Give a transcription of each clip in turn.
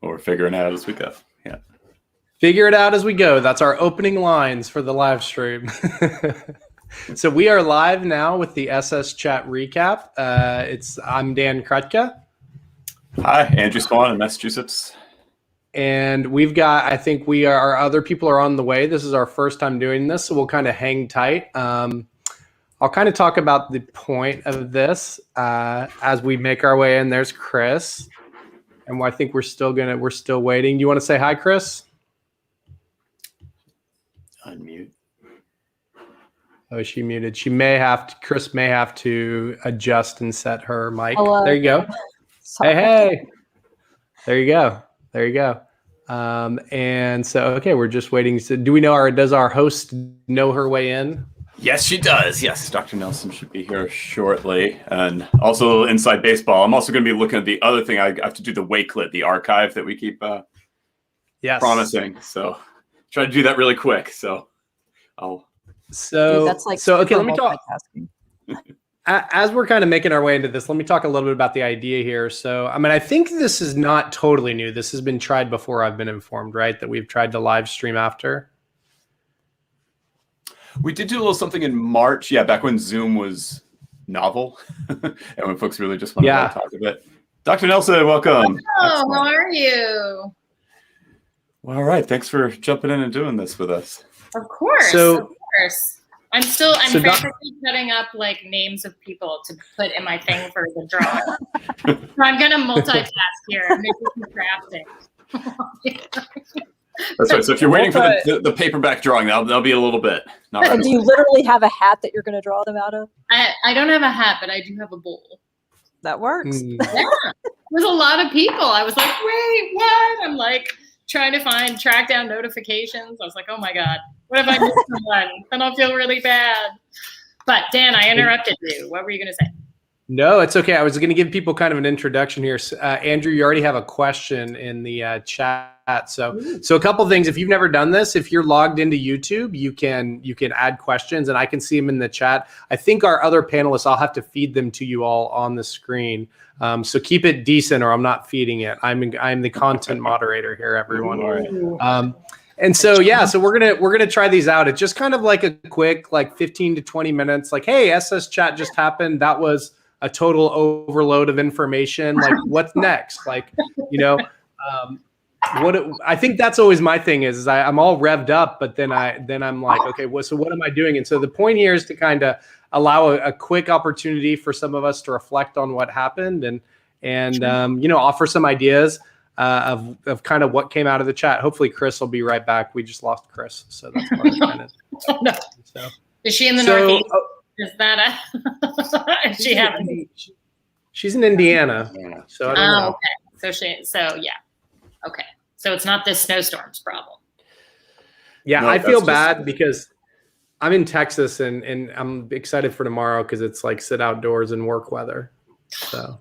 Or figuring it out as we go. Yeah. Figure it out as we go. That's our opening lines for the live stream. So we are live now with the SS Chat recap. I'm Dan Krutka. Hi, Andrew Swan in Massachusetts. And we've got, I think our other people are on the way. This is our first time doing this, so we'll kind of hang tight. I'll kind of talk about the point of this as we make our way in. There's Chris. And I think we're still waiting. Do you want to say hi, Chris? Unmute. Oh, she muted. Chris may have to adjust and set her mic. Hello. There you go. Sorry. Hey. There you go. And so, okay, we're just waiting. So do we know does our host know her way in? Yes, she does. Yes, Dr. Nelson should be here shortly. And also inside baseball, I'm also going to be looking at the other thing. I have to do the Wakelet, the archive that we keep promising. So try to do that really quick. So Dude, that's like okay, let me talk. As we're kind of making our way into this, let me talk a little bit about the idea here. So, I think this is not totally new. This has been tried before, I've been informed, right? That we've tried to live stream after. We did do a little something in March. Yeah, back when Zoom was novel and when folks really just wanted to talk a bit. Dr. Nelson, welcome. Hello, how are you? Well, all right. Thanks for jumping in and doing this with us. Of course. So, I'm frantically cutting up like names of people to put in my thing for the drawing. So I'm going to multitask here and make some crafting. That's right. So if you're waiting for the paperback drawing, that'll be a little bit. And do you literally have a hat that you're going to draw them out of? I don't have a hat, but I do have a bowl. That works. Yeah. There's a lot of people. I was like, wait, what? I'm like trying to track down notifications. I was like, oh my God, what if I missed someone? Then I'll feel really bad. But Dan, I interrupted you. What were you going to say? No, it's okay. I was going to give people kind of an introduction here. Andrew, you already have a question in the chat. So a couple things. If you've never done this, if you're logged into YouTube, you can add questions, and I can see them in the chat. I think our other panelists, I'll have to feed them to you all on the screen. So keep it decent, or I'm not feeding it. I'm the content moderator here, everyone. And so so we're gonna try these out. It's just kind of like a quick 15 to 20 minutes. Like, hey, SS Chat just happened. That was a total overload of information. Like, what's next? I think that's always my thing is I'm all revved up, but then I'm like, okay, so what am I doing? And so the point here is to kind of allow a quick opportunity for some of us to reflect on what happened and offer some ideas of kind of what came out of the chat. Hopefully Chris will be right back. We just lost Chris, so that's part of it. No. So is she in the Northeast? Is that she's in Indiana. So I don't know. Okay. Okay. So it's not this snowstorm's problem. Yeah, no, I feel bad because I'm in Texas and I'm excited for tomorrow because it's like sit outdoors and work weather. So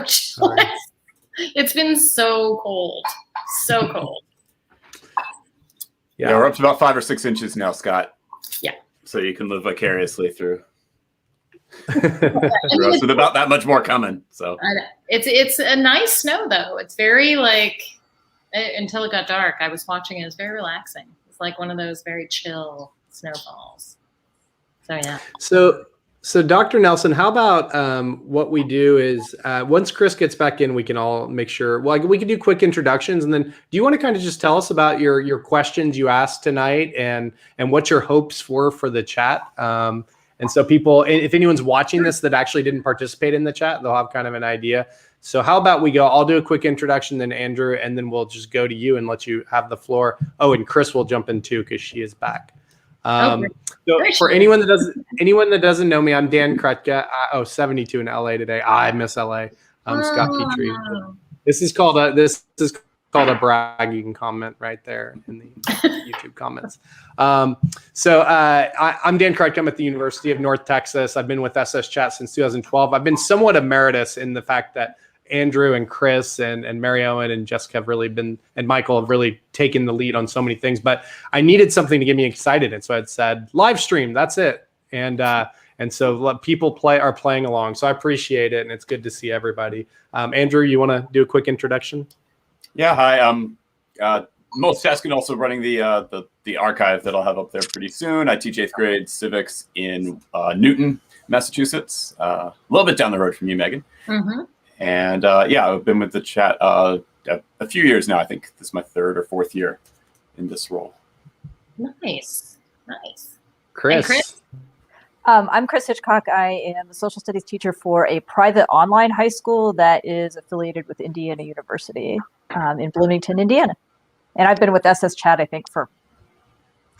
chilly. It's been so cold. So cold. Yeah, we're up to about 5 or 6 inches now, Scott. Yeah. So you can live vicariously through. With about that much more coming. So it's a nice snow though. It's very until it got dark. I was watching it. It's very relaxing. It's like one of those very chill snowfalls. So yeah. So Dr. Nelson, how about what we do is once Chris gets back in, we can all make sure. Well, we can do quick introductions, and then do you want to kind of just tell us about your questions you asked tonight and what your hopes were for the chat? And so people, if anyone's watching this that actually didn't participate in the chat, they'll have kind of an idea. So how about we go, I'll do a quick introduction, then Andrew, and then we'll just go to you and let you have the floor. Oh, and Chris will jump in too because she is back. So for anyone that doesn't know me, I'm Dan Krutka. 72 in LA today. I miss LA. Scott Petrie. This is called a bragging comment right there in the YouTube comments. I'm Dan Krutka. I'm at the University of North Texas. I've been with SS Chat since 2012. I've been somewhat emeritus in the fact that Andrew and Chris and Mary Owen and Jessica have really been, and Michael have really taken the lead on so many things, but I needed something to get me excited. And so I said, live stream, that's it. And so people are playing along. So I appreciate it. And it's good to see everybody. Andrew, you want to do a quick introduction? Yeah, hi. Multitasking, also running the archive that I'll have up there pretty soon. I teach 8th grade civics in Newton, Massachusetts, a little bit down the road from you, Megan. Mm-hmm. And yeah, I've been with the chat a few years now. I think this is my 3rd or 4th year in this role. Nice. Chris. Chris? I'm Chris Hitchcock. I am a social studies teacher for a private online high school that is affiliated with Indiana University in Bloomington, Indiana. And I've been with SS Chat, I think, for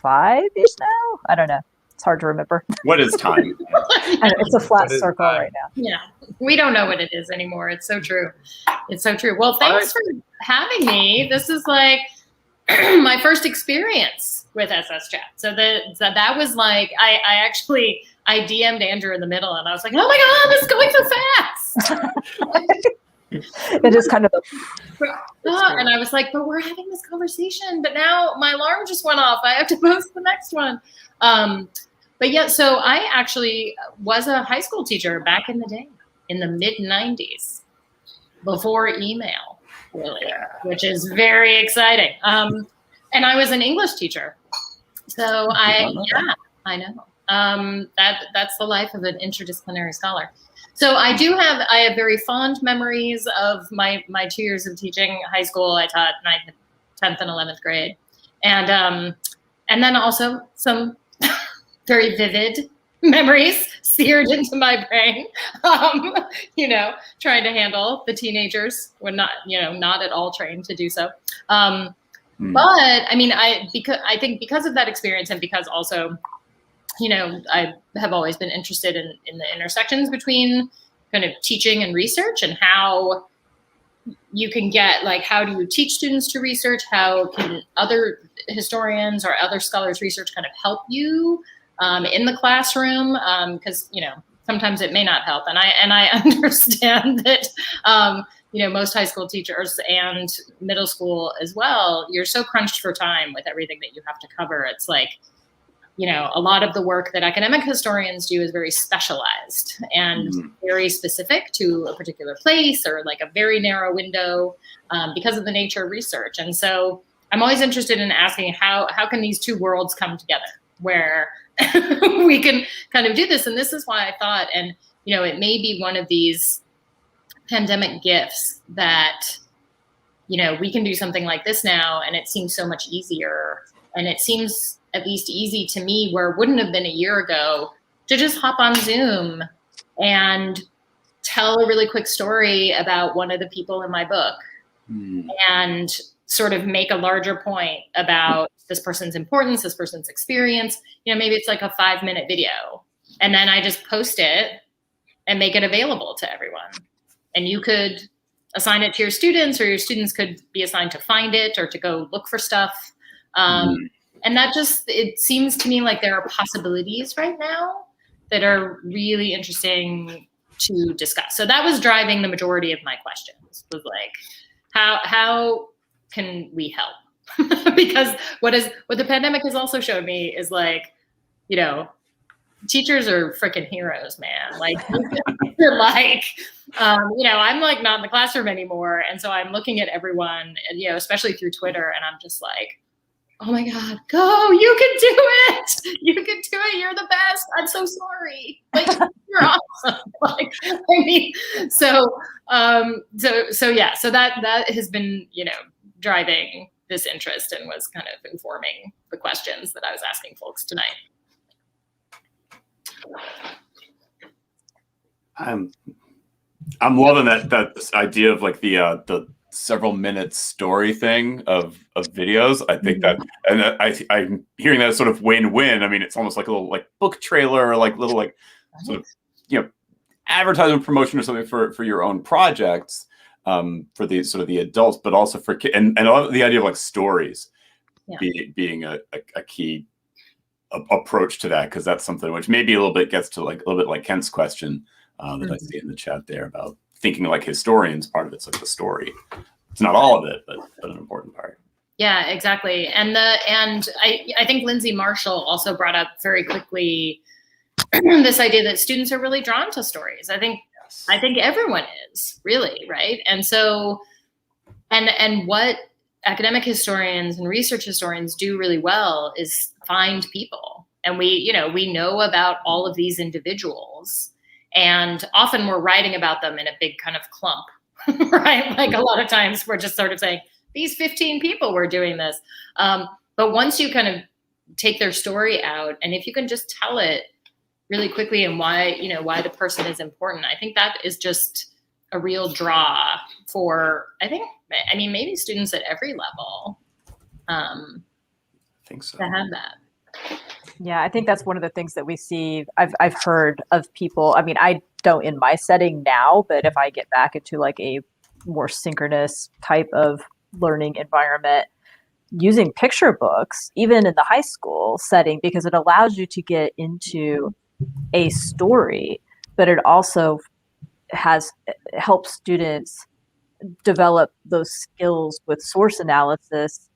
5 years now. I don't know. It's hard to remember. What is time? It's a flat circle right now. Yeah, we don't know what it is anymore. It's so true. It's so true. Well, thanks for having me. This is like my first experience with SS Chat. So that was like, I DM'd Andrew in the middle and I was like, oh my God, this is going so fast. It is kind of and I was like, but we're having this conversation, but now my alarm just went off. I have to post the next one. But yeah, so I actually was a high school teacher back in the day, in the mid-90s, before email, really, which is very exciting. And I was an English teacher. So I know. That's the life of an interdisciplinary scholar. So I have very fond memories of my 2 years of teaching high school. I taught 9th, 10th, and 11th grade. And then also some very vivid memories seared into my brain, trying to handle the teenagers when not at all trained to do so. But I mean, I think because of that experience and because also, I have always been interested in the intersections between kind of teaching and research and how you can get, like, how do you teach students to research? How can other historians or other scholars' research kind of help you in the classroom? Because, sometimes it may not help. And I understand that, most high school teachers and middle school as well, you're so crunched for time with everything that you have to cover. It's like, a lot of the work that academic historians do is very specialized and very specific to a particular place or like a very narrow window because of the nature of research. And so I'm always interested in asking how can these two worlds come together where we can kind of do this. And this is why I thought, and, it may be one of these pandemic gifts that, we can do something like this now, and it seems so much easier. And it seems at least easy to me, where it wouldn't have been a year ago, to just hop on Zoom and tell a really quick story about one of the people in my book and sort of make a larger point about this person's importance, this person's experience. Maybe it's like a 5-minute video, and then I just post it and make it available to everyone. And you could assign it to your students, or your students could be assigned to find it or to go look for stuff. And that it seems to me like there are possibilities right now that are really interesting to discuss. So that was driving the majority of my questions, was like, how can we help? Because what the pandemic has also showed me is like, teachers are freaking heroes, man. Like, they're like, I'm like not in the classroom anymore. And so I'm looking at everyone, especially through Twitter, and I'm just like, oh my God, go, you can do it. You can do it. You're the best. I'm so sorry. Like, you're awesome. Like, so that has been, driving this interest and was kind of informing the questions that I was asking folks tonight. I'm loving that this idea of like the several minute story thing of videos. I think that, and I'm hearing that as sort of win-win. I mean, it's almost like a little like book trailer or like little like sort of advertisement promotion or something for your own projects, for the sort of the adults, but also for kids, and I love the idea of like stories being a key approach to that, because that's something which maybe a little bit gets to like a little bit like Kent's question that I see in the chat there about thinking like historians. Part of it's like the story. It's not all of it, but an important part. Yeah, exactly. And I think Lindsay Marshall also brought up very quickly this idea that students are really drawn to stories. I think everyone is, really, right? And so And what academic historians and research historians do really well is find people. And we know about all of these individuals, and often we're writing about them in a big kind of clump, right? Like a lot of times we're just sort of saying, these 15 people were doing this. But once you kind of take their story out, and if you can just tell it really quickly and why the person is important, I think that is just a real draw for, maybe students at every level. I think so. To have that. Yeah, I think that's one of the things that we see. I've heard of people. I mean, I don't in my setting now, but if I get back into like a more synchronous type of learning environment, using picture books, even in the high school setting, because it allows you to get into a story, but it also helps students develop those skills with source analysis,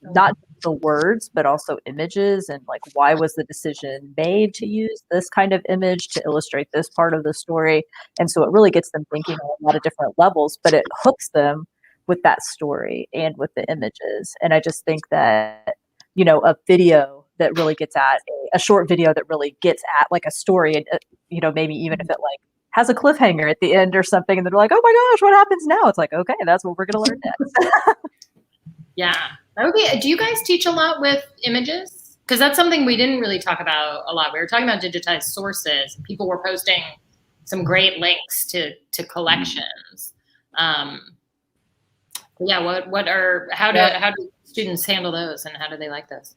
not the words, but also images, and like, why was the decision made to use this kind of image to illustrate this part of the story? And so it really gets them thinking on a lot of different levels, but it hooks them with that story and with the images. And I just think that, a video that really gets at a short video that really gets at like a story, and, maybe even if it like has a cliffhanger at the end or something, and they're like, oh my gosh, what happens now? It's like, okay, that's what we're going to learn next. Yeah. Okay. Do you guys teach a lot with images? Because that's something we didn't really talk about a lot. We were talking about digitized sources. People were posting some great links to collections. How do students handle those, and how do they like those?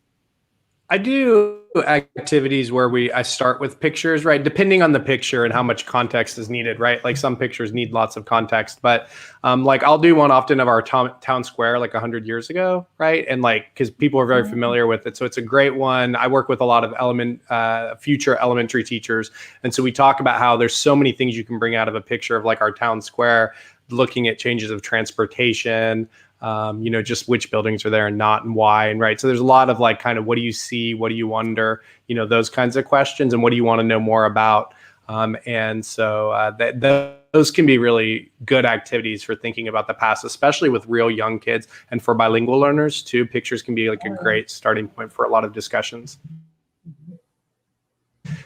I do activities where I start with pictures, right? Depending on the picture and how much context is needed, right? Like some pictures need lots of context, but like I'll do one often of our town square like 100 years ago, right? And like, because people are very familiar with it. So it's a great one. I work with a lot of future elementary teachers. And so we talk about how there's so many things you can bring out of a picture of like our town square, looking at changes of transportation, just which buildings are there and not, and why, and right. So there's a lot of like kind of, what do you see? What do you wonder? Those kinds of questions, and what do you want to know more about? And so those can be really good activities for thinking about the past, especially with real young kids, and for bilingual learners too. Pictures can be like a great starting point for a lot of discussions.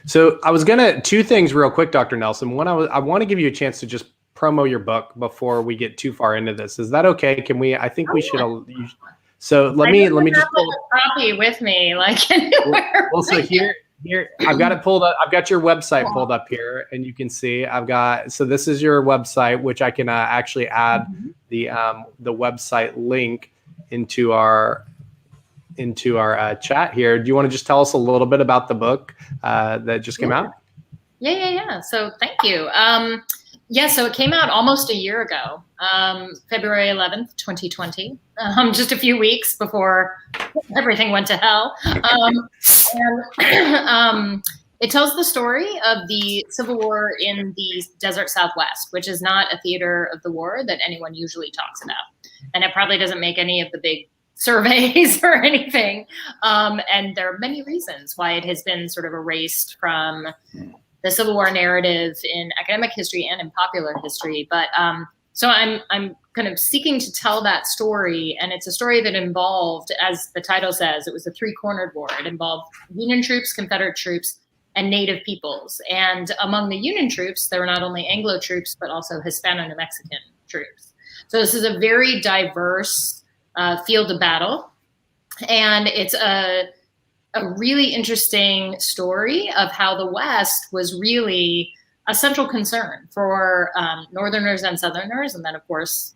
So I was two things real quick, Dr. Nelson. One, I want to give you a chance to just promo your book before we get too far into this. Is that okay? Can we? I think we should. So let me just pull a copy with me, like anywhere. Well, so here I've got it pulled up. I've got your website pulled up here, and you can see so this is your website, which I can actually add the website link into our chat here. Do you want to just tell us a little bit about the book that just came out? Yeah. So thank you. So it came out almost a year ago, February 11th, 2020, just a few weeks before everything went to hell. It tells the story of the Civil War in the desert Southwest, which is not a theater of the war that anyone usually talks about. And it probably doesn't make any of the big surveys or anything. And there are many reasons why it has been sort of erased from the Civil War narrative in academic history and in popular history. But so I'm kind of seeking to tell that story. And it's a story that involved, as the title says, it was a three-cornered war. It involved Union troops, Confederate troops, and Native peoples. And among the Union troops, there were not only Anglo troops, but also Hispano-New Mexican troops. So this is a very diverse field of battle. And it's a really interesting story of how the West was really a central concern for Northerners and Southerners, and then of course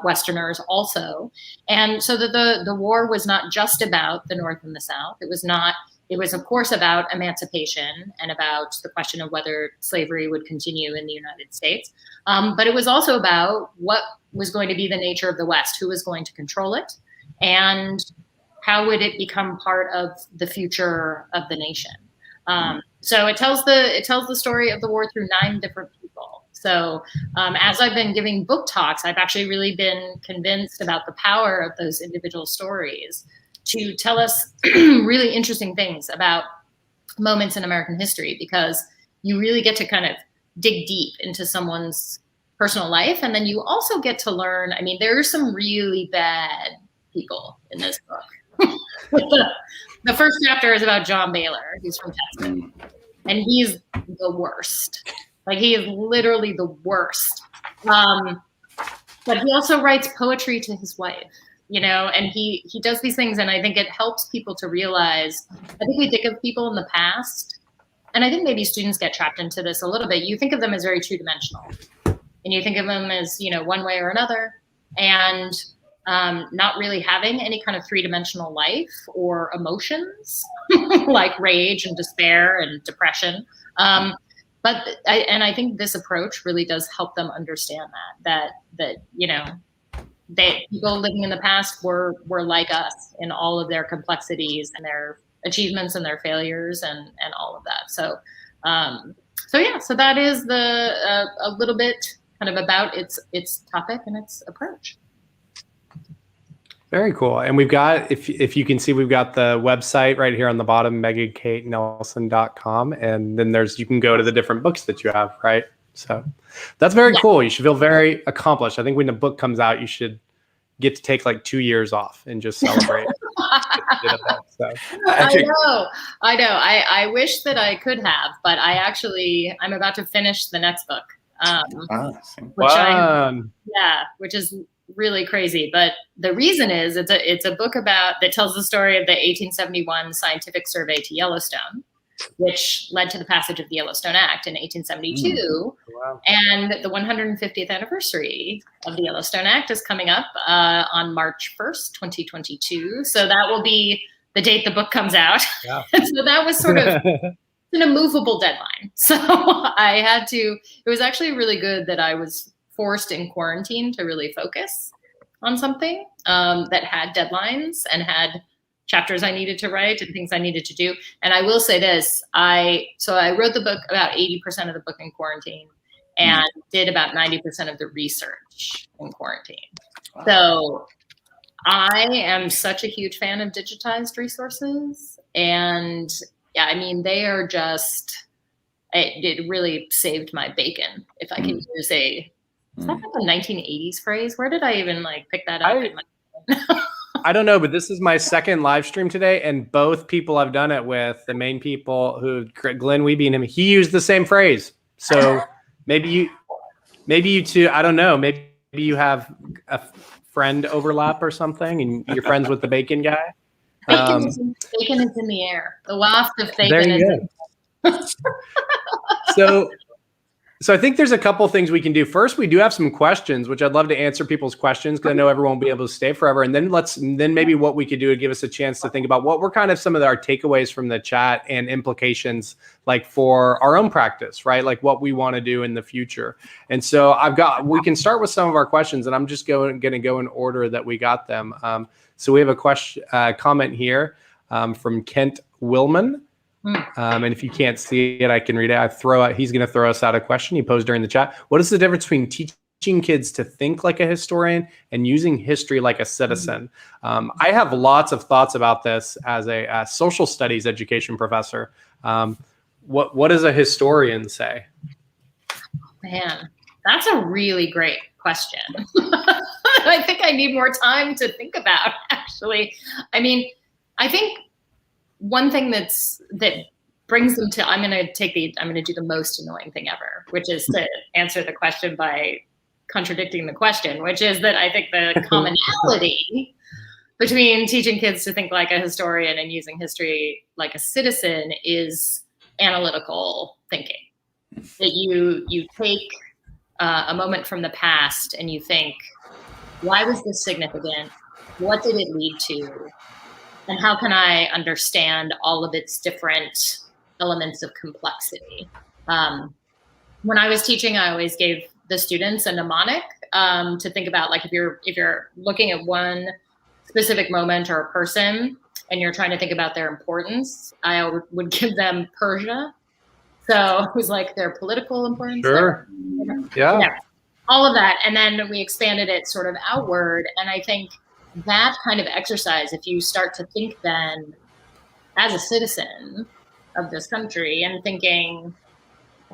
Westerners also. And so that the war was not just about the North and the South. It was of course about emancipation and about the question of whether slavery would continue in the United States. But it was also about what was going to be the nature of the West, who was going to control it, and how would it become part of the future of the nation? So it tells the story of the war through 9 different people. So as I've been giving book talks, I've actually really been convinced about the power of those individual stories to tell us really interesting things about moments in American history, because you really get to kind of dig deep into someone's personal life. And then you also get to learn, I mean, there are some really bad people in this book. The first chapter is about John Baylor, who's from Texas. And he's the worst. Like, he is literally the worst. But he also writes poetry to his wife, and he does these things. And I think it helps people to realize, I think we think of people in the past, and I think maybe students get trapped into this a little bit. You think of them as very two-dimensional, and you think of them as, one way or another, and not really having any kind of three-dimensional life or emotions like rage and despair and depression. But I think this approach really does help them understand that people living in the past were like us in all of their complexities and their achievements and their failures and all of that. So that is a little bit kind of about its topic and its approach. Very cool. And we've got, if you can see, we've got the website right here on the bottom, megakatenelson.com. And then you can go to the different books that you have, right? So that's very cool. You should feel very accomplished. I think when the book comes out, you should get to take like 2 years off and just celebrate. So. I know. I wish that I could have, but I'm about to finish the next book. Which is really crazy. But the reason is it's a book that tells the story of the 1871 scientific survey to Yellowstone, which led to the passage of the Yellowstone Act in 1872. Wow. And the 150th anniversary of the Yellowstone Act is coming up on March 1st, 2022. So that will be the date the book comes out. Yeah. So that was sort of an immovable deadline. So it was actually really good that I was forced in quarantine to really focus on something that had deadlines and had chapters I needed to write and things I needed to do. And I will say this, so I wrote the book, about 80% of the book in quarantine, and did about 90% of the research in quarantine. Wow. So I am such a huge fan of digitized resources. And yeah, I mean, they are it really saved my bacon, if I can use is that like a 1980s phrase? Where did I even pick that up? I don't know, but this is my second live stream today, and both people I've done it with, the main people Glenn Weeby and him, he used the same phrase. So maybe you two, I don't know, maybe you have a friend overlap or something, and you're friends with the bacon guy. Bacon is in the air. The waft of bacon is in the air. So I think there's a couple things we can do. First, we do have some questions, which I'd love to answer people's questions because I know everyone won't be able to stay forever. And then maybe what we could do to give us a chance to think about what were kind of some of our takeaways from the chat and implications for our own practice, right? Like what we want to do in the future. And so we can start with some of our questions, and I'm just going to go in order that we got them. So we have a comment here from Kent Willman. And if you can't see it, I can read it. He's going to throw us out a question he posed during the chat. What is the difference between teaching kids to think like a historian and using history like a citizen? I have lots of thoughts about this as a social studies education professor. What does a historian say? Man, that's a really great question. I think I need more time to think about, actually. I mean, I think one thing that brings them to, I'm going to do the most annoying thing ever, which is to answer the question by contradicting the question, which is that I think the commonality between teaching kids to think like a historian and using history like a citizen is analytical thinking. That you take a moment from the past and you think, why was this significant? What did it lead to? And how can I understand all of its different elements of complexity? When I was teaching, I always gave the students a mnemonic to think about, like if you're looking at one specific moment or a person and you're trying to think about their importance, I would give them Persia. So it was like their political importance. Sure. Yeah. All of that. And then we expanded it sort of outward. And I think that kind of exercise, if you start to think then as a citizen of this country and thinking,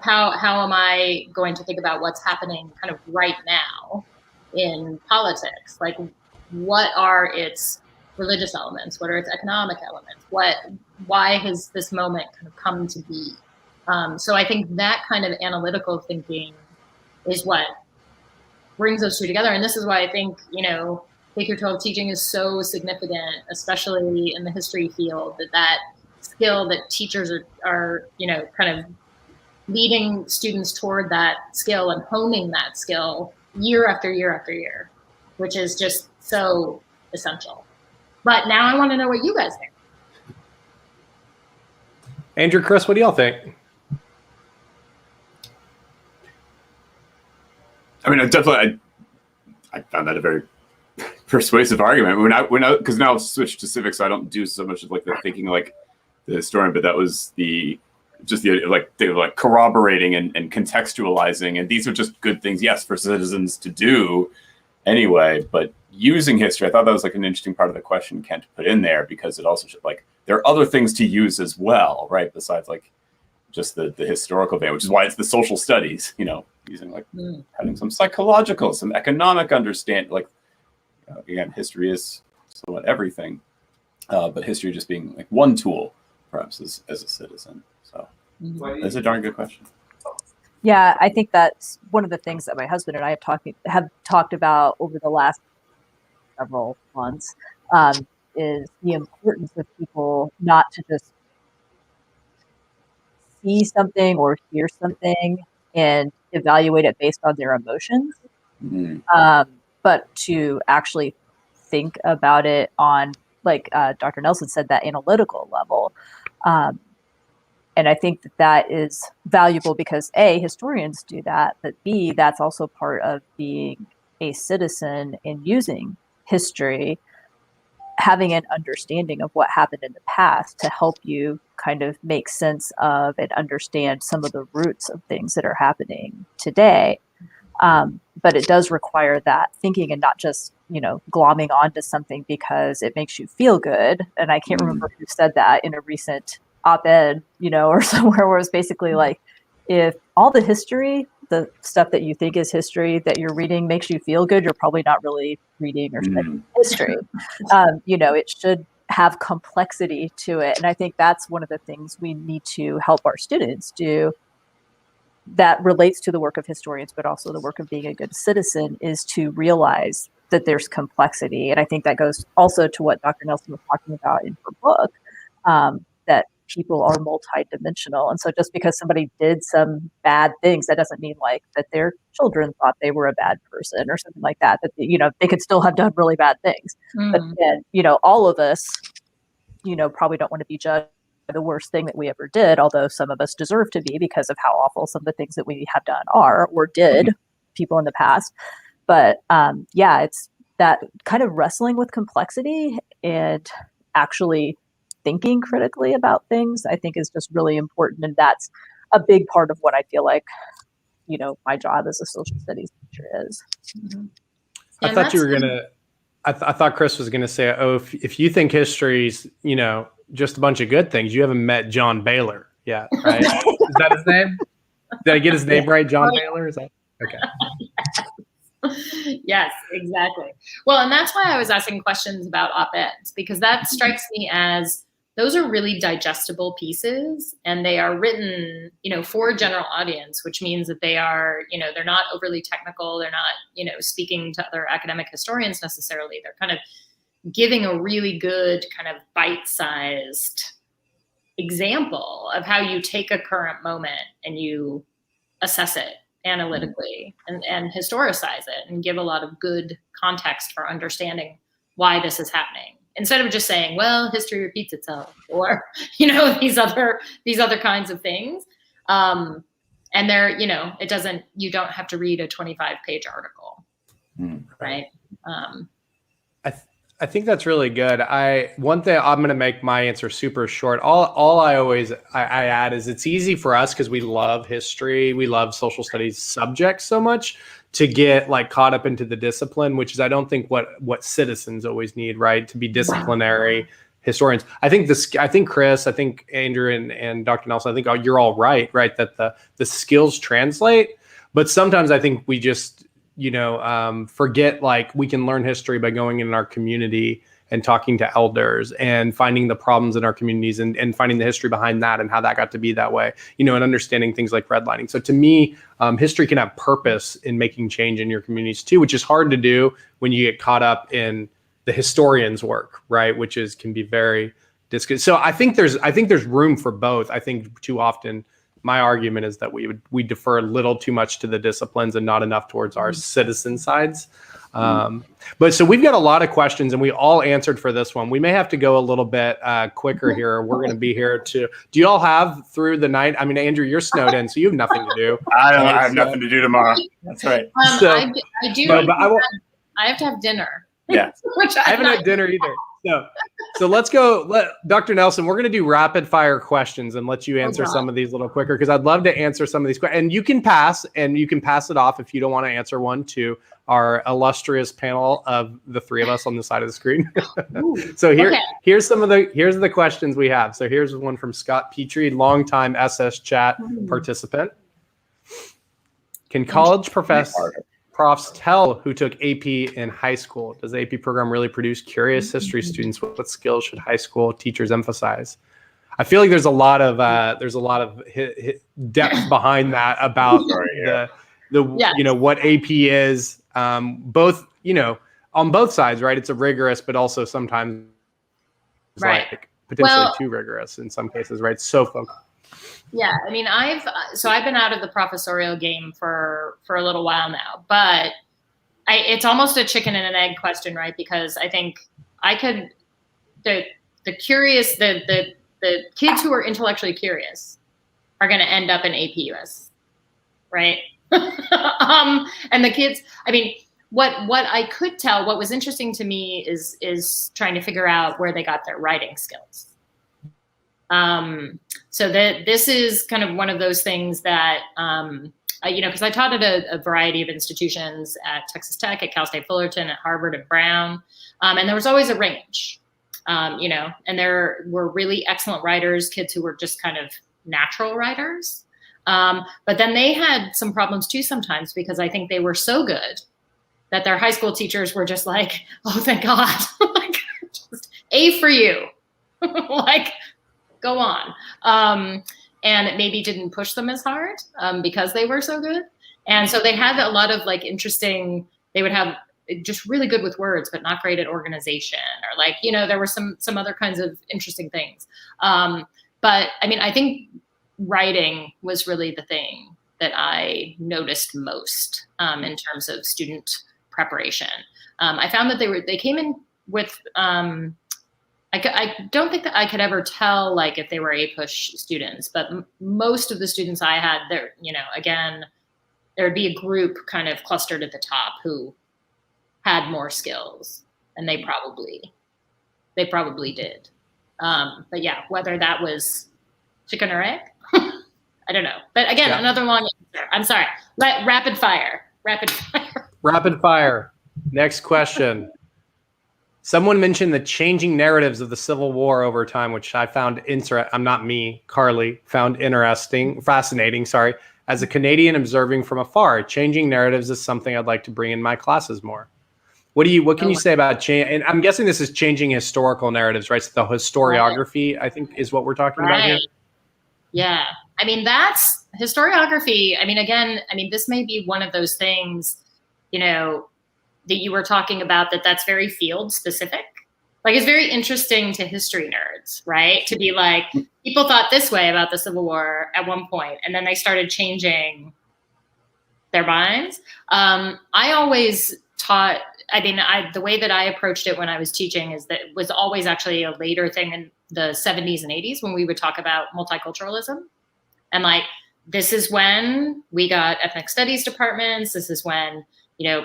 how am I going to think about what's happening kind of right now in politics? Like, what are its religious elements? What are its economic elements? Why has this moment kind of come to be? So I think that kind of analytical thinking is what brings those two together. And this is why I think, K through 12 teaching is so significant, especially in the history field, that skill that teachers are kind of leading students toward that skill and honing that skill year after year after year, which is just so essential. But now I want to know what you guys think. Andrew, Chris, what do y'all think? I mean, I found that a very persuasive argument. Because now I've switched to civics, so I don't do so much of like the thinking like the historian, but that was the corroborating and contextualizing, and these are just good things, yes, for citizens to do anyway. But using history, I thought that was like an interesting part of the question Kent put in there, because it also should, like, there are other things to use as well, right? Besides like just the historical vein, which is why it's the social studies, using like having some psychological, some economic understanding. Like again, history is somewhat everything, but history just being like one tool, perhaps as a citizen. So that's a darn good question. Yeah, I think that's one of the things that my husband and I have talked about over the last several months, is the importance of people not to just see something or hear something and evaluate it based on their emotions, but to actually think about it on, like Dr. Nelson said, that analytical level. And I think that is valuable because A, historians do that, but B, that's also part of being a citizen and using history, having an understanding of what happened in the past to help you kind of make sense of and understand some of the roots of things that are happening today. But it does require that thinking and not just, glomming onto something because it makes you feel good. And I can't remember who said that in a recent op-ed, or somewhere, where it's basically like, if all the history, the stuff that you think is history that you're reading makes you feel good, you're probably not really reading or studying history. It should have complexity to it. And I think that's one of the things we need to help our students do that relates to the work of historians, but also the work of being a good citizen, is to realize that there's complexity. And I think that goes also to what Dr. Nelson was talking about in her book, that people are multidimensional. And so just because somebody did some bad things, that doesn't mean like that their children thought they were a bad person or something like that, they could still have done really bad things. But then, all of us, probably don't want to be judged by the worst thing that we ever did, although some of us deserve to be because of how awful some of the things that we have done are or did people in the past. But it's that kind of wrestling with complexity and actually thinking critically about things, I think, is just really important. And that's a big part of what I feel like, my job as a social studies teacher is. I thought you were going to, I thought Chris was going to say, if you think history's, just a bunch of good things, you haven't met John Baylor yet, right? Is that his name? Did I get his name right? John Baylor? Is that okay? Yes, exactly. Well, and that's why I was asking questions about op-eds, because that strikes me as those are really digestible pieces, and they are written, for a general audience, which means that they are, they're not overly technical. They're not, speaking to other academic historians necessarily. They're kind of giving a really good kind of bite-sized example of how you take a current moment and you assess it analytically and historicize it and give a lot of good context for understanding why this is happening, instead of just saying, well, history repeats itself, or these other kinds of things. And they're, you don't have to read a 25-page article, right? I think that's really good. One thing I'm going to make my answer super short. All I add is it's easy for us because we love history, we love social studies subjects so much, to get like caught up into the discipline, which is I don't think what citizens always need, right? To be disciplinary historians. I think Chris, I think Andrew and Dr. Nelson, I think you're all right, that the skills translate, but sometimes I think we just, forget like we can learn history by going in our community and talking to elders and finding the problems in our communities and finding the history behind that and how that got to be that way, and understanding things like redlining. So to me, history can have purpose in making change in your communities too, which is hard to do when you get caught up in the historian's work, right? Which can be very disconnected. So I think there's room for both. I think too often my argument is that we defer a little too much to the disciplines and not enough towards our citizen sides. But so we've got a lot of questions and we all answered for this one. We may have to go a little bit quicker here. We're going to be here do you all have through the night? I mean, Andrew, you're snowed in, so you have nothing to do. I have nothing to do tomorrow. That's right. I do. No, but I have to have dinner. Yeah. I haven't had dinner either. So let's go. Dr. Nelson, we're going to do rapid fire questions and let you answer some of these a little quicker because I'd love to answer some of these questions. And you can pass it off if you don't want to answer one to our illustrious panel of the three of us on the side of the screen. So here's the questions we have. So here's one from Scott Petrie, longtime SS Chat participant. Can college profs tell who took AP in high school? Does the AP program really produce curious history students? What skills should high school teachers emphasize? I feel like there's a lot of depth behind that about what AP is. Both on both sides, right? It's a rigorous, but also sometimes like potentially too rigorous in some cases, right? So focused. Yeah, I mean, I've been out of the professorial game for a little while now, but it's almost a chicken and an egg question, right? Because I think the kids who are intellectually curious are going to end up in AP US, right? And the kids, I mean, what I could tell, what was interesting to me is trying to figure out where they got their writing skills. So that this is kind of one of those things that, because I taught at a variety of institutions at Texas Tech, at Cal State Fullerton, at Harvard, at Brown. And there was always a range, and there were really excellent writers, kids who were just kind of natural writers. But then they had some problems too sometimes because I think they were so good that their high school teachers were just like, oh, thank God, like just A for you, like, go on. And it maybe didn't push them as hard because they were so good. And so they had a lot of like interesting, they would have just really good with words, but not great at organization or like, there were some other kinds of interesting things. But I mean, I think writing was really the thing that I noticed most in terms of student preparation. I found that they came in with, I don't think that I could ever tell like if they were A-push students, but most of the students I had there, again, there would be a group kind of clustered at the top who had more skills, and they probably did. But yeah, whether that was chicken or egg, I don't know. But again, another long answer. I'm sorry. Rapid fire. Next question. Someone mentioned the changing narratives of the Civil War over time, which I found Carly found fascinating. Sorry. As a Canadian observing from afar, changing narratives is something I'd like to bring in my classes more. What can you say about change? And I'm guessing this is changing historical narratives, right? So the historiography, I think, is what we're talking about here. Yeah. I mean, that's historiography. I mean, again, this may be one of those things, that you were talking about, that's very field specific. Like, it's very interesting to history nerds, right? To be like, people thought this way about the Civil War at one point, and then they started changing their minds. I always taught, the way that I approached it when I was teaching is that it was always actually a later thing in the 70s and 80s when we would talk about multiculturalism. And like, this is when we got ethnic studies departments. This is when,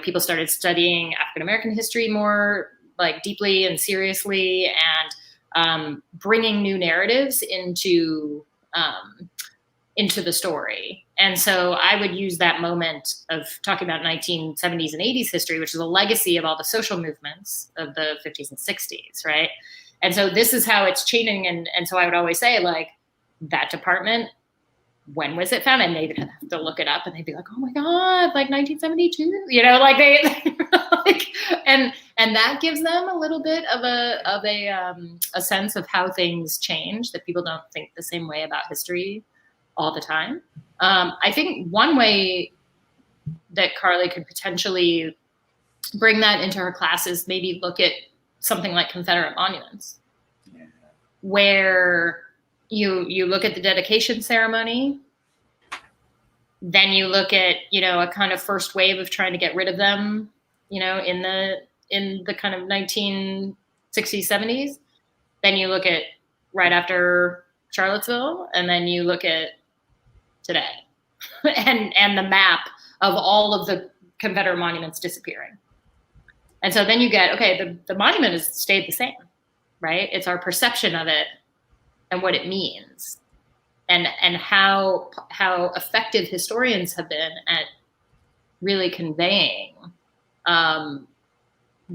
people started studying African-American history more like deeply and seriously, and bringing new narratives into the story. And so I would use that moment of talking about 1970s and 80s history, which is a legacy of all the social movements of the 50s and 60s, right? And so this is how it's changing. And so I would always say, like, that department, when was it founded? And they'd have to look it up, and they'd be like, oh my God, like 1972, you know, like they like, and that gives them a little bit of a sense of how things change, that people don't think the same way about history all the time. I think one way that Carly could potentially bring that into her classes, maybe look at something like Confederate monuments, where you look at the dedication ceremony, then you look at, you know, a kind of first wave of trying to get rid of them, you know, in the kind of 1960s, 70s. Then you look at right after Charlottesville, and then you look at today and the map of all of the Confederate monuments disappearing. And so then you get, okay, the monument has stayed the same, right? It's our perception of it and what it means, and how effective historians have been at really conveying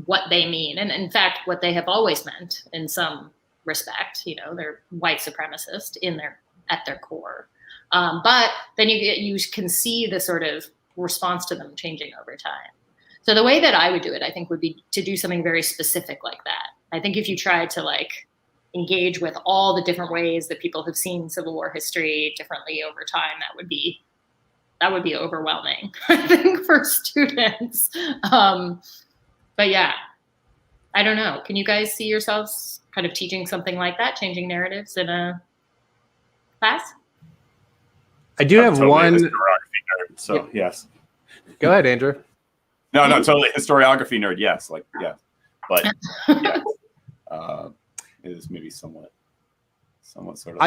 what they mean. And in fact, what they have always meant in some respect. You know, they're white supremacist at their core. But then you can see the sort of response to them changing over time. So the way that I would do it, I think, would be to do something very specific like that. I think if you tried to like engage with all the different ways that people have seen Civil War history differently over time, that would be overwhelming, I think, for students. But yeah, I don't know. Can you guys see yourselves kind of teaching something like that, changing narratives in a class? I do have totally one. Historiography nerd, so Yep. Yes. Go ahead, Andrew. No, totally historiography nerd. Yes, like yeah, but yeah, it is maybe somewhat sort of.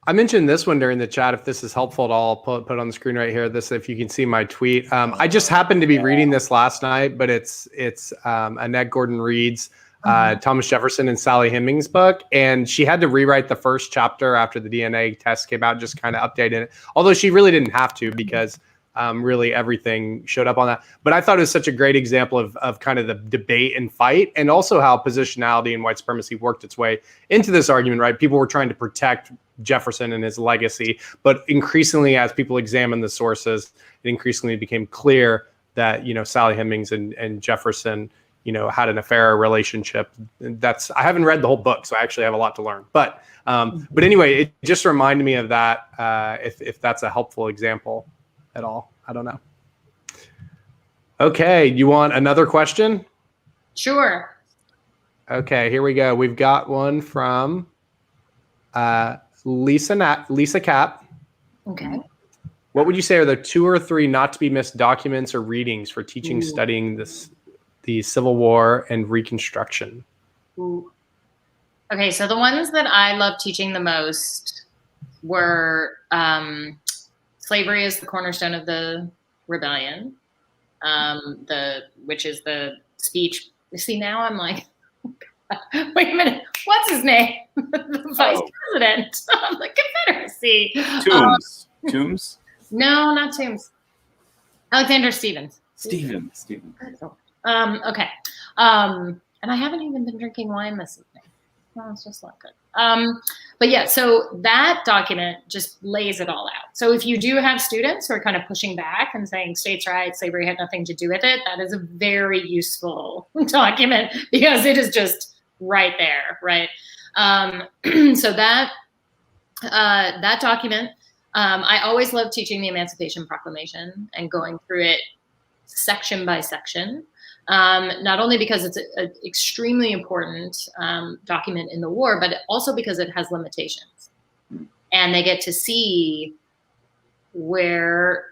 I mentioned this one during the chat. If this is helpful at all, I'll put it on the screen right here. This, if you can see my tweet. I just happened to be reading this last night, but it's Annette Gordon Reed's Thomas Jefferson and Sally Hemings book, and she had to rewrite the first chapter after the DNA test came out, just kind of updating it. Although she really didn't have to, because really everything showed up on that. But I thought it was such a great example of kind of the debate and fight, and also how positionality and white supremacy worked its way into this argument, right? People were trying to protect Jefferson and his legacy, but increasingly, as people examined the sources, it increasingly became clear that, you know, Sally Hemings and Jefferson, you know, had an affair relationship. I haven't read the whole book, so I actually have a lot to learn. But anyway, it just reminded me of that. If that's a helpful example at all, I don't know. Okay, you want another question? Sure. Okay, here we go. We've got one from Lisa Cap. Okay. What would you say are the 2 or 3 not to be missed documents or readings for teaching, studying the Civil War and Reconstruction? Ooh. Okay, so the ones that I love teaching the most were Slavery is the Cornerstone of the Rebellion, which is the speech. See, now I'm like, wait a minute, what's his name? The vice president of the Confederacy. Toombs? No, not Toombs. Alexander Stephens. Stevens. Okay. And I haven't even been drinking wine this evening. No, it's just not good. But yeah, so that document just lays it all out. So if you do have students who are kind of pushing back and saying states' rights, slavery had nothing to do with it, that is a very useful document, because it is just right there, right? So that document, I always love teaching the Emancipation Proclamation and going through it section by section. Not only because it's an extremely important document in the war, but also because it has limitations. And they get to see where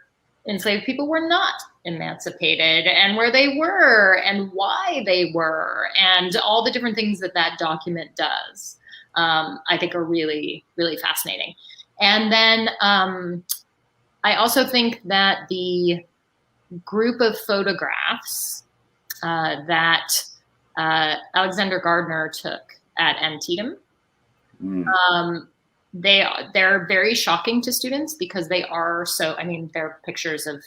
enslaved people were not emancipated, and where they were, and why they were, and all the different things that document does, I think are really, really fascinating. And then I also think that the group of photographs that Alexander Gardner took at Antietam, they're very shocking to students, because they are they're pictures of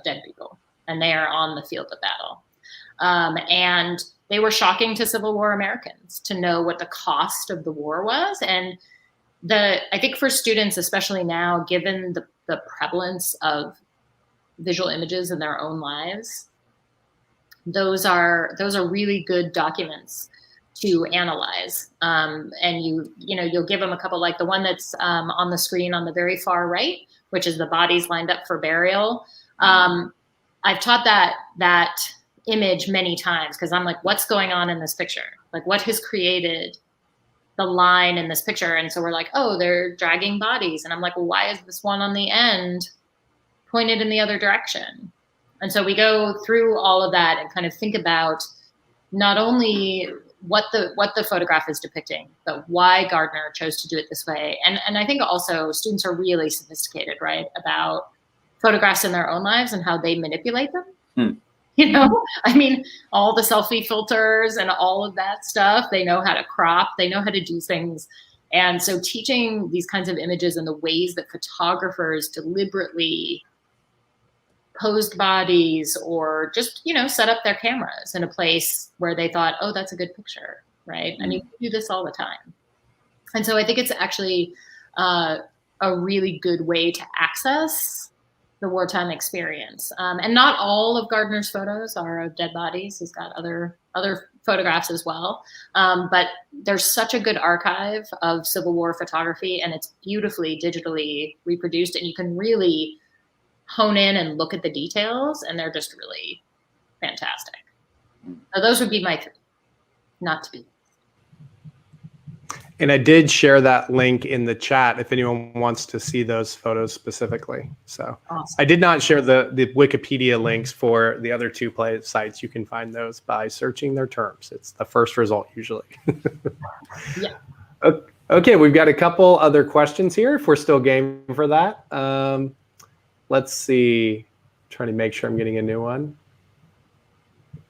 dead people, and they are on the field of battle. And they were shocking to Civil War Americans to know what the cost of the war was. And I think for students, especially now, given the prevalence of visual images in their own lives, those are really good documents to analyze. And you'll give them a couple, like the one that's on the screen on the very far right, which is the bodies lined up for burial. I've taught that image many times because I'm like, what's going on in this picture? Like, what has created the line in this picture? And so we're like, oh, they're dragging bodies. And I'm like, well, why is this one on the end pointed in the other direction? And so we go through all of that and kind of think about not only what the photograph is depicting, but why Gardner chose to do it this way. And I think also students are really sophisticated, right, about photographs in their own lives and how they manipulate them. You know, I mean, all the selfie filters and all of that stuff, they know how to crop, they know how to do things. And so teaching these kinds of images and the ways that photographers deliberately posed bodies or just, set up their cameras in a place where they thought, oh, that's a good picture, right? I mean, we do this all the time. And so I think it's actually a really good way to access the wartime experience. And not all of Gardner's photos are of dead bodies. He's got other photographs as well. But there's such a good archive of Civil War photography, and it's beautifully digitally reproduced, and you can really hone in and look at the details, and they're just really fantastic. So those would be my three, not to be. And I did share that link in the chat if anyone wants to see those photos specifically. So awesome. I did not share the Wikipedia links for the other two sites. You can find those by searching their terms. It's the first result usually. Yeah. Okay, we've got a couple other questions here if we're still game for that. Let's see. Trying to make sure I'm getting a new one.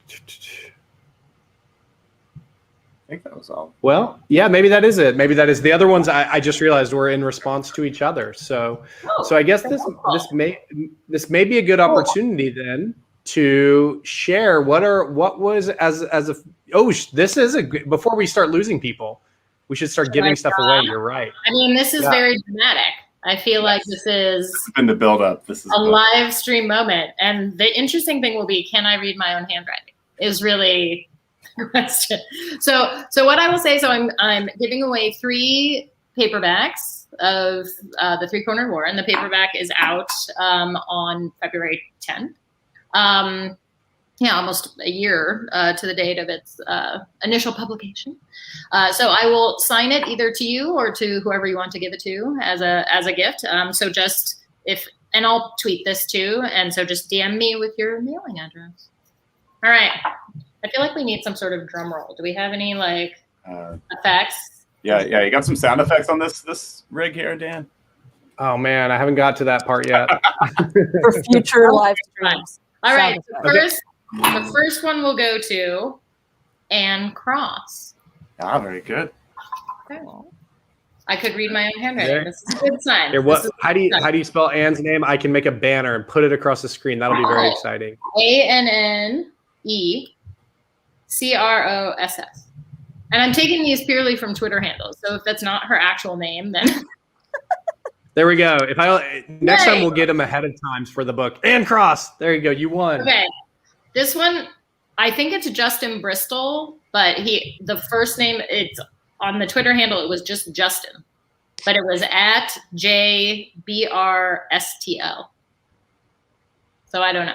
I think that was all. Well, yeah, maybe that is it. Maybe that is the other ones. I just realized were in response to each other. So I guess this may be a good opportunity then to share this is a good, before we start losing people, we should start giving stuff away. You're right. I mean, this is very dramatic. I feel like this is in the build up. This is a live stream moment. And the interesting thing will be, can I read my own handwriting? Is really question. So what I will say, so I'm giving away 3 paperbacks of the Three Cornered War, and the paperback is out on February 10th. Almost a year to the date of its initial publication. So I will sign it either to you or to whoever you want to give it to as a gift. So just and I'll tweet this too. And so just DM me with your mailing address. All right. I feel like we need some sort of drum roll. Do we have any effects? Yeah. You got some sound effects on this rig here, Dan? Oh man, I haven't got to that part yet. For future live streams. All right. The first one will go to Anne Cross. Ah, very good. Okay. I could read my own handwriting. Yeah. This is a good sign. Here, how do you spell Anne's name? I can make a banner and put it across the screen. That'll be very exciting. ANNECROSS. And I'm taking these purely from Twitter handles. So if that's not her actual name, then there we go. Next time we'll get them ahead of times for the book. Anne Cross. There you go. You won. Okay. This one, I think it's Justin Bristol, but the first name, it's on the Twitter handle, it was just Justin, but it was at JBRSTL. So I don't know.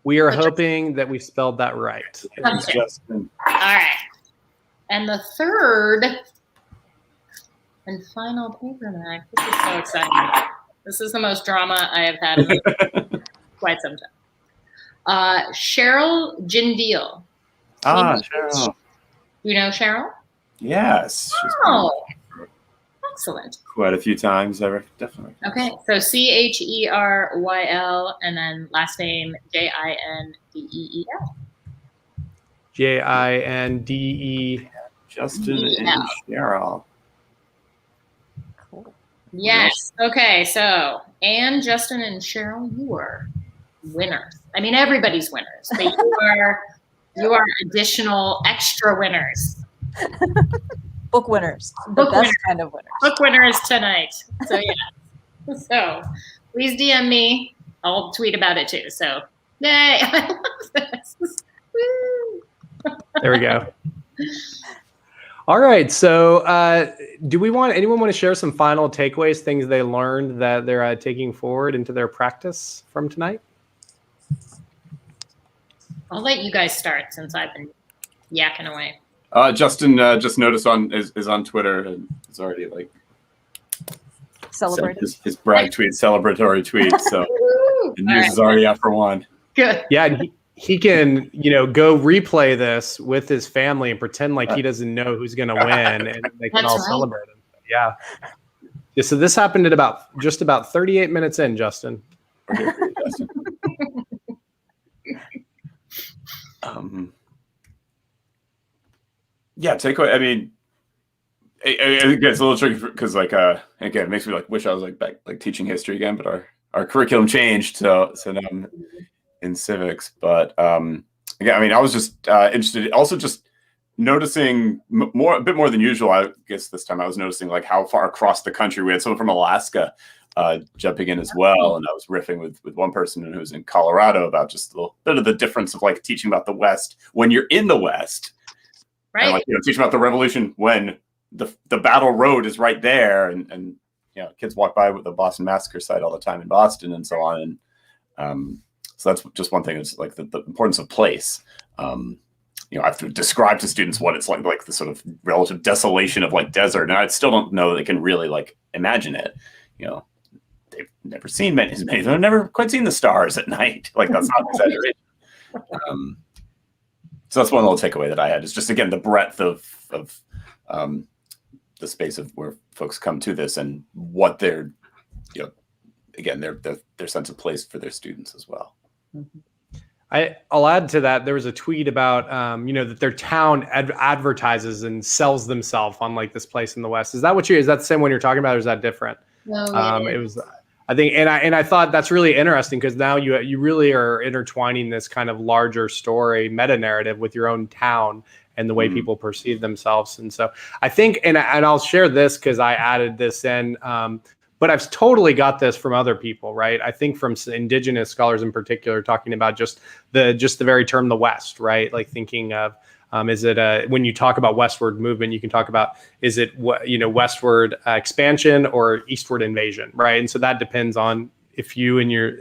We are hoping that we spelled that right. Justin. All right. And the third and final paperback. This is so exciting. This is the most drama I have had in quite some time. Cheryl Jindeel. Cheryl. You know Cheryl? Yes. Oh, excellent. Quite a few times, definitely. Okay, so CHERYL and then last name JINDEEL. JINDE. Justin and Cheryl. Cool. Yes. Okay, so Anne, Justin, and Cheryl, you are winners. I mean, everybody's winners, but You are additional extra winners. Book winners. Book the best winners. kind of winners. Book winners tonight. So yeah. So please DM me. I'll tweet about it too. So yay. I love this. Woo. There we go. All right. So do anyone want to share some final takeaways, things they learned that they're taking forward into their practice from tonight? I'll let you guys start since I've been yakking away. Justin just noticed is on Twitter and is already like Celebrating his brag tweet, celebratory tweet. So the news is already out for one. Good. Yeah, and he can go replay this with his family and pretend like he doesn't know who's going to win, and they can all celebrate him. Yeah. So this happened at just about 38 minutes in, Justin. Yeah, takeaway. I mean, it gets a little tricky because, like, again, it makes me wish I was back teaching history again. But our curriculum changed, so now I'm in civics. But again, I mean, I was just interested. Also, just noticing a bit more than usual. I guess this time I was noticing how far across the country we had someone from Alaska jumping in as well, and I was riffing with one person who's in Colorado about just a little bit of the difference of teaching about the West when you're in the West. Right. And teaching about the revolution when the battle road is right there, and kids walk by with the Boston Massacre site all the time in Boston and so on. And so that's just one thing. It's the importance of place. I've described to students what it's like the sort of relative desolation of desert, and I still don't know that they can really imagine it. They've never seen many of them have never quite seen the stars at night. That's not an exaggeration. So that's one little takeaway that I had is just, again, the breadth of the space of where folks come to this and what their sense of place for their students as well. I'll add to that. There was a tweet about, that their town advertises and sells themselves on this place in the West. Is that is that the same one you're talking about, or is that different? No, it was, I think, and I thought that's really interesting because now you really are intertwining this kind of larger story meta narrative with your own town and the way people perceive themselves. And so I think, and I'll share this because I added this in, but I've totally got this from other people, right? I think from indigenous scholars in particular, talking about just the very term, the West, right? Thinking of, is it when you talk about westward movement, you can talk about, is it westward expansion or eastward invasion, right? And so that depends on if you and your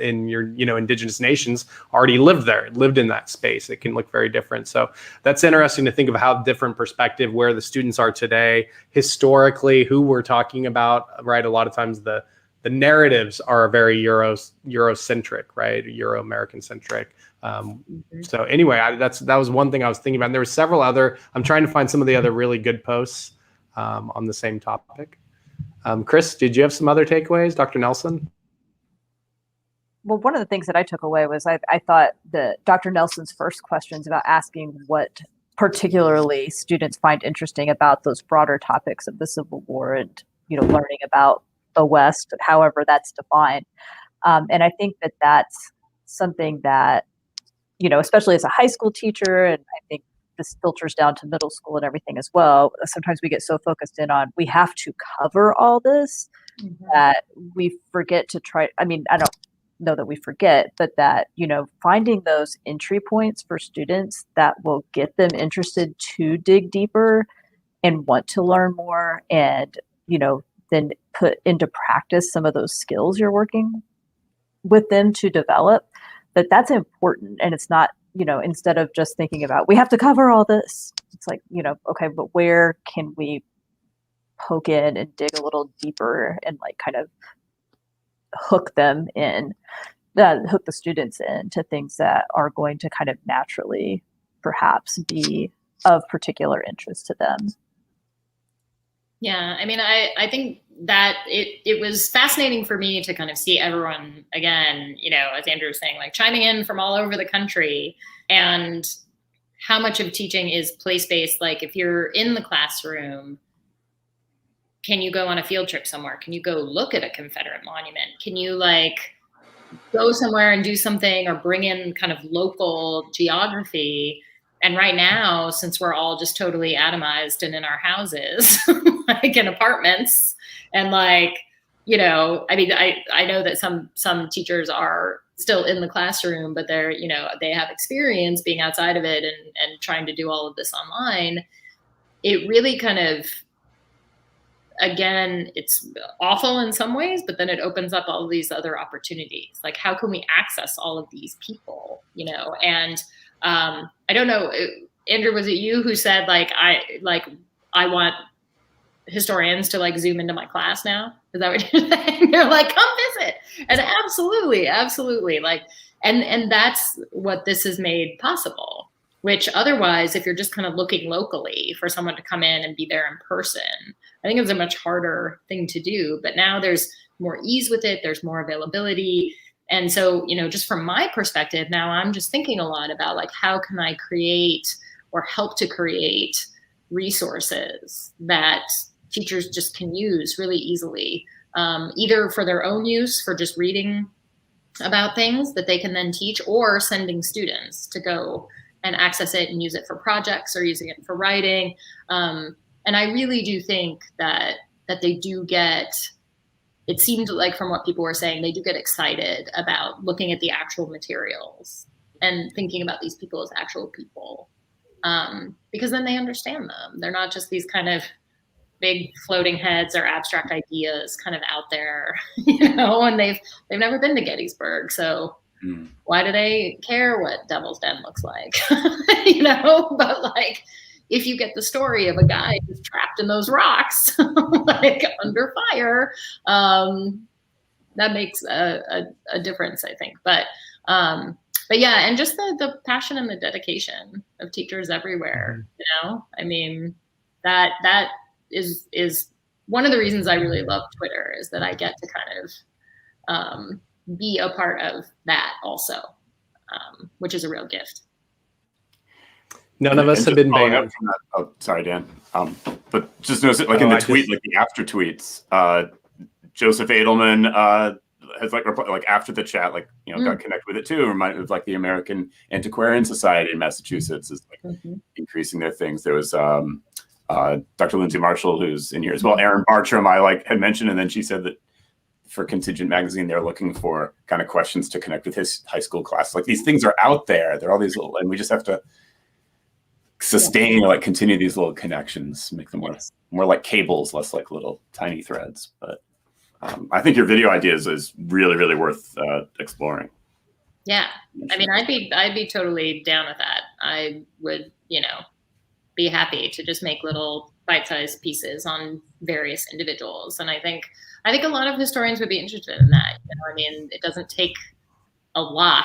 indigenous nations already lived in that space. It can look very different. So that's interesting to think of how different perspective where the students are today, historically, who we're talking about, right? A lot of times the narratives are very Eurocentric, right? Euro-American centric. So anyway, that was one thing I was thinking about. And there were several other. I'm trying to find some of the other really good posts on the same topic. Chris, did you have some other takeaways, Dr. Nelson? Well, one of the things that I took away was I thought that Dr. Nelson's first questions about asking what particularly students find interesting about those broader topics of the Civil War and learning about the West, however that's defined, and I think that that's something that especially as a high school teacher, and I think this filters down to middle school and everything as well. Sometimes we get so focused in on we have to cover all this that we forget to try. I mean, I don't know that we forget, but that finding those entry points for students that will get them interested to dig deeper and want to learn more, and then put into practice some of those skills you're working with them to develop, that's important. And it's not, instead of just thinking about, we have to cover all this, it's okay, but where can we poke in and dig a little deeper and kind of hook them in, hook the students into things that are going to kind of naturally perhaps be of particular interest to them. Yeah, I mean, I think that it was fascinating for me to kind of see everyone, again, as Andrew was saying, chiming in from all over the country, and how much of teaching is place-based. If you're in the classroom, can you go on a field trip somewhere? Can you go look at a Confederate monument? Can you go somewhere and do something, or bring in kind of local geography And right now, since we're all just totally atomized and in our houses, like in apartments, and like, you know, I mean, I know that some teachers are still in the classroom, but they're, you know, they have experience being outside of it and trying to do all of this online. It really kind of, again, it's awful in some ways, but then it opens up all these other opportunities. Like, how can we access all of these people, you know? And I don't know, Andrew, was it you who said I want historians to like zoom into my class now? Is that what you're saying? You're like, come visit. And absolutely. Like, and that's what this has made possible, which otherwise, if you're just kind of looking locally for someone to come in and be there in person, I think it's a much harder thing to do. But now there's more ease with it. There's more availability. And so, you know, just from my perspective, now I'm just thinking a lot about like, how can I create or help to create resources that teachers just can use really easily, either for their own use, for just reading about things that they can then teach, or sending students to go and access it and use it for projects or using it for writing. And I really do think that they do get, it seemed like from what people were saying, they do get excited about looking at the actual materials and thinking about these people as actual people, because then they understand them. They're not just these kind of big floating heads or abstract ideas kind of out there, you know, and they've never been to Gettysburg. So why do they care what Devil's Den looks like? You know, but like, if you get the story of a guy who's trapped in those rocks, like under fire, that makes a difference, I think. But yeah, and just the passion and the dedication of teachers everywhere, you know, I mean, that is one of the reasons I really love Twitter, is that I get to kind of be a part of that also, which is a real gift. None of us have been banned. Oh, sorry, Dan. But just notice it, like in the tweet, like the after tweets, Joseph Edelman has like after the chat, like, you know, got connected with it too. Reminded of like the American Antiquarian Society in Massachusetts is like increasing their things. There was Dr. Lindsay Marshall, who's in here as well. Erin Bartram, I like had mentioned, and then she said that for Contingent Magazine, they're looking for kind of questions to connect with his high school class. Like, these things are out there. They're all these little, and we just have to sustain or like continue these little connections, make them more like cables, less like little tiny threads. But I think your video ideas is really, really worth exploring. Yeah, I mean, I'd be totally down with that. I would, you know, be happy to just make little bite-sized pieces on various individuals. And I think a lot of historians would be interested in that. You know, I mean, it doesn't take a lot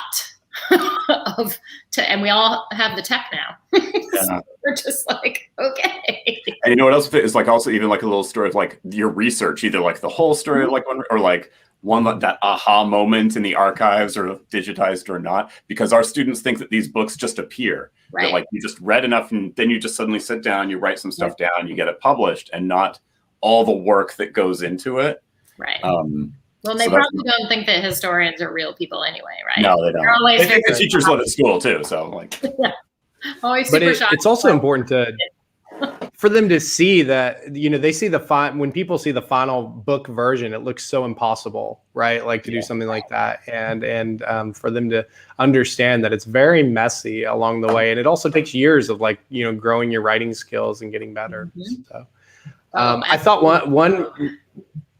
and we all have the tech now. So we're just like, okay. And you know what else is like, also even like a little story of like your research, either like the whole story, like one, or like one that aha moment in the archives, or digitized or not, because our students think that these books just appear. Right. That, like, you just read enough and then you just suddenly sit down, you write some stuff down, you get it published, and not all the work that goes into it. Right. Well, they probably don't think that historians are real people anyway, right? No, they don't. They think the teachers live at school too, so like. Yeah. Always super shocked. It's also important for them to see that, you know, they see when people see the final book version, it looks so impossible, right? Like to do something like that, and for them to understand that it's very messy along the way, and it also takes years of like, you know, growing your writing skills and getting better. So, I thought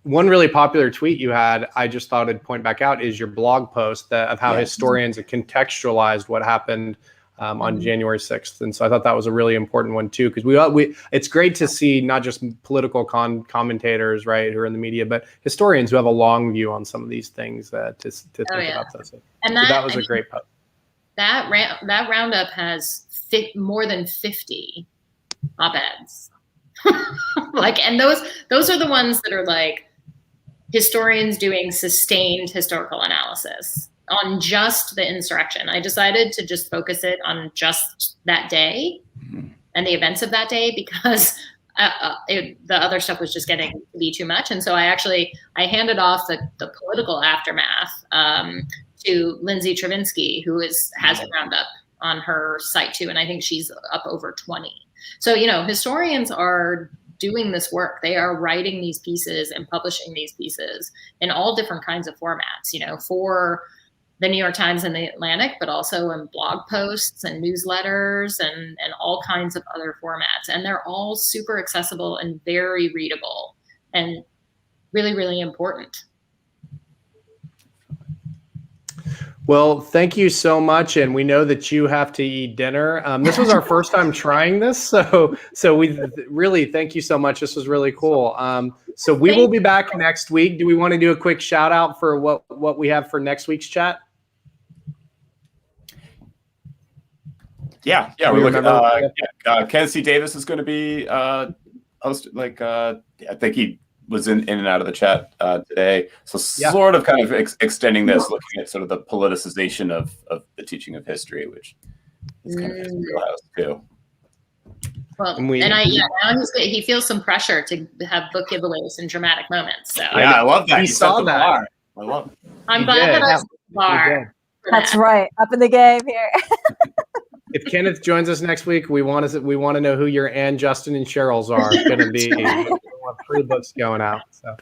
one really popular tweet you had, I just thought I'd point back out, is your blog post of how historians have contextualized what happened on January 6th. And so I thought that was a really important one too, because we it's great to see not just political commentators, right, who are in the media, but historians who have a long view on some of these things to think about this. And so that was a great post. That roundup has more than 50 op-eds. Like, and those are the ones that are like historians doing sustained historical analysis on just the insurrection. I decided to just focus it on just that day and the events of that day, because the other stuff was just getting to be too much. And so I handed off the political aftermath to Lindsay Travinsky, who has a roundup on her site too. And I think she's up over 20. So, historians are doing this work. They are writing these pieces and publishing these pieces in all different kinds of formats, for the New York Times and the Atlantic, but also in blog posts and newsletters and all kinds of other formats. And they're all super accessible and very readable and really, really important. Well, thank you so much, and we know that you have to eat dinner. This was our first time trying this, so we really thank you so much. This was really cool. So we will be back next week. Do we want to do a quick shout out for what we have for next week's chat? Yeah. We're looking. Kenneth C. Davis is going to be host. I think he was in and out of the chat today. So sort of kind of extending this, looking at sort of the politicization of the teaching of history, which is kind of his wheelhouse too. Well, now he feels some pressure to have book giveaways in dramatic moments. So I love that. He saw that. Bar. I love it. I'm glad that I set the bar. That's right. Up in the game here. If Kenneth joins us next week, we want to know who your Ann, Justin, and Cheryl's are going to be. We want free books going out. So,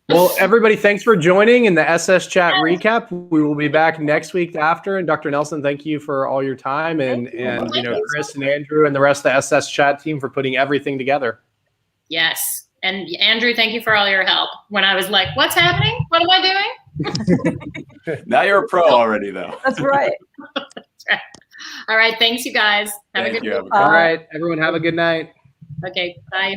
well, everybody, thanks for joining in the SS Chat recap. We will be back next week after. And Dr. Nelson, thank you for all your time, and Chris and Andrew and the rest of the SS Chat team for putting everything together. Yes, and Andrew, thank you for all your help. When I was like, "What's happening? What am I doing?" Now you're a pro already, though. That's right. That's right. All right. Thanks, you guys. Have a good night. All right, everyone, have a good night. Okay. Bye.